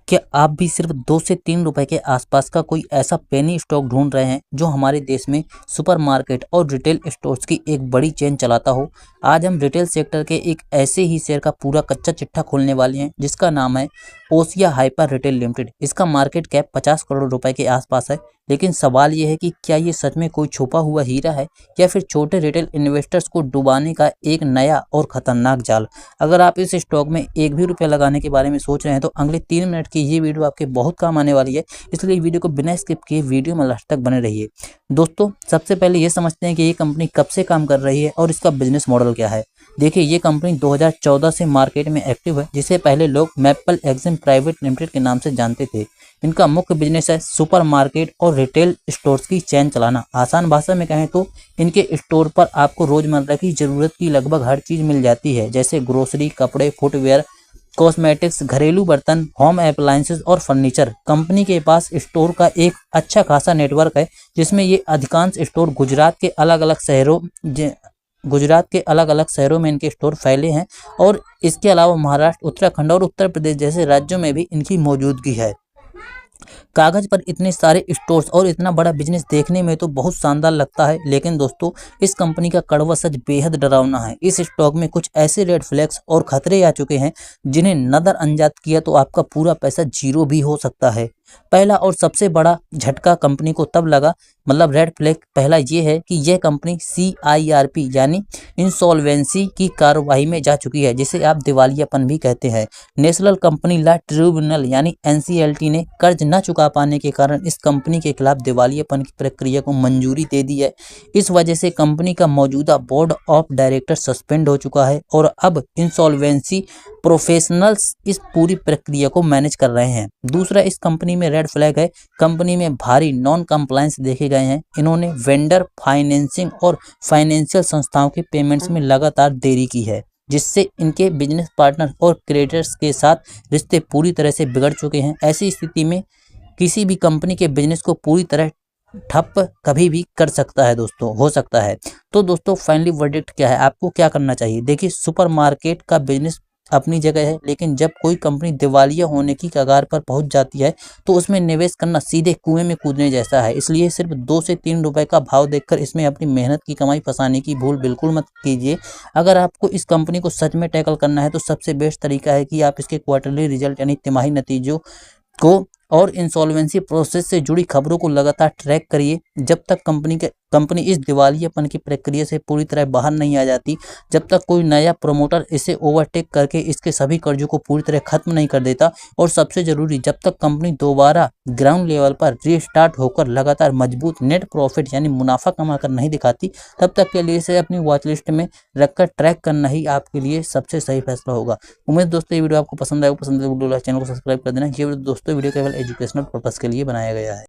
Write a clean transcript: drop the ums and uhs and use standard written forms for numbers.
क्या आप भी सिर्फ 2 से 3 रुपए के आसपास का कोई ऐसा पेनी स्टॉक ढूंढ रहे हैं जो हमारे देश में सुपरमार्केट और रिटेल स्टोर्स की एक बड़ी चेन चलाता हो? आज हम रिटेल सेक्टर के एक ऐसे ही शेयर का पूरा कच्चा चिट्ठा खोलने वाले हैं जिसका नाम है ओसिया हाइपर रिटेल लिमिटेड। इसका मार्केट कैप 50 करोड़ रुपए के आसपास है। लेकिन सवाल यह है कि क्या ये सच में कोई छुपा हुआ हीरा है या फिर छोटे रिटेल इन्वेस्टर्स को डुबाने का एक नया और खतरनाक जाल। अगर आप इस स्टॉक में एक भी रुपया लगाने के बारे में सोच रहे हैं तो अगले 3 मिनट की ये वीडियो आपके बहुत काम आने वाली है, इसलिए वीडियो को बिना स्किप किए वीडियो में लास्ट तक बने रहिए। दोस्तों, सबसे पहले ये समझते हैं कि ये कंपनी कब से काम कर रही है और इसका बिजनेस मॉडल क्या है। देखिए, ये कंपनी 2014 से मार्केट में एक्टिव है, जिसे पहले लोग मैपल एक्सिम प्राइवेट लिमिटेड के नाम से जानते थे। इनका मुख्य बिजनेस है सुपरमार्केट और रिटेल स्टोर्स की चेन चलाना। आसान भाषा में कहें तो इनके स्टोर पर आपको रोजमर्रा की जरूरत की लगभग हर चीज मिल जाती है, जैसे ग्रोसरी, कपड़े, फुटवेयर, कॉस्मेटिक्स, घरेलू बर्तन, होम अप्लायंसेस और फर्नीचर। कंपनी के पास स्टोर का एक अच्छा खासा नेटवर्क है, जिसमें ये अधिकांश स्टोर गुजरात के अलग अलग शहरों में इनके स्टोर फैले हैं और इसके अलावा महाराष्ट्र, उत्तराखंड और उत्तर प्रदेश जैसे राज्यों में भी इनकी मौजूदगी है। कागज पर इतने सारे स्टोर्स और इतना बड़ा बिजनेस देखने में तो बहुत शानदार लगता है, लेकिन दोस्तों, इस कंपनी का कड़वा सच बेहद डरावना है। इस स्टॉक में कुछ ऐसे रेड फ्लैग्स और खतरे आ चुके हैं जिन्हें नजरअंदाज किया तो आपका पूरा पैसा जीरो भी हो सकता है। पहला और सबसे बड़ा झटका कंपनी को तब लगा, मतलब रेड फ्लैग पहला ये है कि यह कंपनी CIRP यानी इंसॉल्वेंसी की कार्रवाई में जा चुकी है, जिसे आप दिवालियापन भी कहते हैं। नेशनल कंपनी लॉ ट्रिब्यूनल यानी NCLT ने कर्ज न चुका पाने के कारण इस कंपनी के खिलाफ दिवालियापन की प्रक्रिया को मंजूरी दे दी है। इस वजह से कंपनी का मौजूदा बोर्ड ऑफ डायरेक्टर सस्पेंड हो चुका है और अब इंसॉल्वेंसी प्रोफेशनल्स इस पूरी प्रक्रिया को मैनेज कर रहे हैं। दूसरा इस कंपनी में रेड फ्लैग है, कंपनी में भारी नॉन कंप्लायंस देखे गए हैं। इन्होंने वेंडर फाइनेंसिंग और फाइनेंशियल संस्थाओं के पेमेंट्स में लगातार देरी की है, जिससे इनके बिजनेस पार्टनर और क्रेडिटर्स के साथ रिश्ते पूरी तरह से बिगड़ चुके हैं। ऐसी स्थिति में किसी भी कंपनी के बिजनेस को पूरी तरह ठप कभी भी कर सकता है दोस्तों, हो सकता है। तो दोस्तों, फाइनली वर्डिक्ट क्या है, आपको क्या करना चाहिए? देखिए, सुपरमार्केट का बिजनेस अपनी जगह है, लेकिन जब कोई कंपनी दिवालिया होने की कगार पर पहुंच जाती है तो उसमें निवेश करना सीधे कुएं में कूदने जैसा है। इसलिए सिर्फ 2 से 3 रुपए का भाव देखकर इसमें अपनी मेहनत की कमाई फंसाने की भूल बिल्कुल मत कीजिए। अगर आपको इस कंपनी को सच में टैकल करना है तो सबसे बेस्ट तरीका है कि आप इसके क्वार्टरली रिजल्ट यानी तिमाही नतीजों को और इंसॉल्वेंसी प्रोसेस से जुड़ी खबरों को लगातार ट्रैक करिए। जब तक कंपनी इस दिवालियापन की प्रक्रिया से पूरी तरह बाहर नहीं आ जाती, जब तक कोई नया प्रोमोटर इसे ओवरटेक करके इसके सभी कर्जों को पूरी तरह खत्म नहीं कर देता, और सबसे जरूरी, जब तक कंपनी दोबारा ग्राउंड लेवल पर रीस्टार्ट होकर लगातार मजबूत नेट प्रॉफिट यानी मुनाफा कमाकर नहीं दिखाती, तब तक के लिए इसे अपनी वॉच लिस्ट में रखकर ट्रैक करना ही आपके लिए सबसे सही फैसला होगा। उम्मीद दोस्तों ये वीडियो आपको पसंद आएगा। पसंद है वीडियो चैनल को सब्सक्राइब कर देना। ये दोस्तों वीडियो केवल एजुकेशनल पर्पस के लिए बनाया गया है।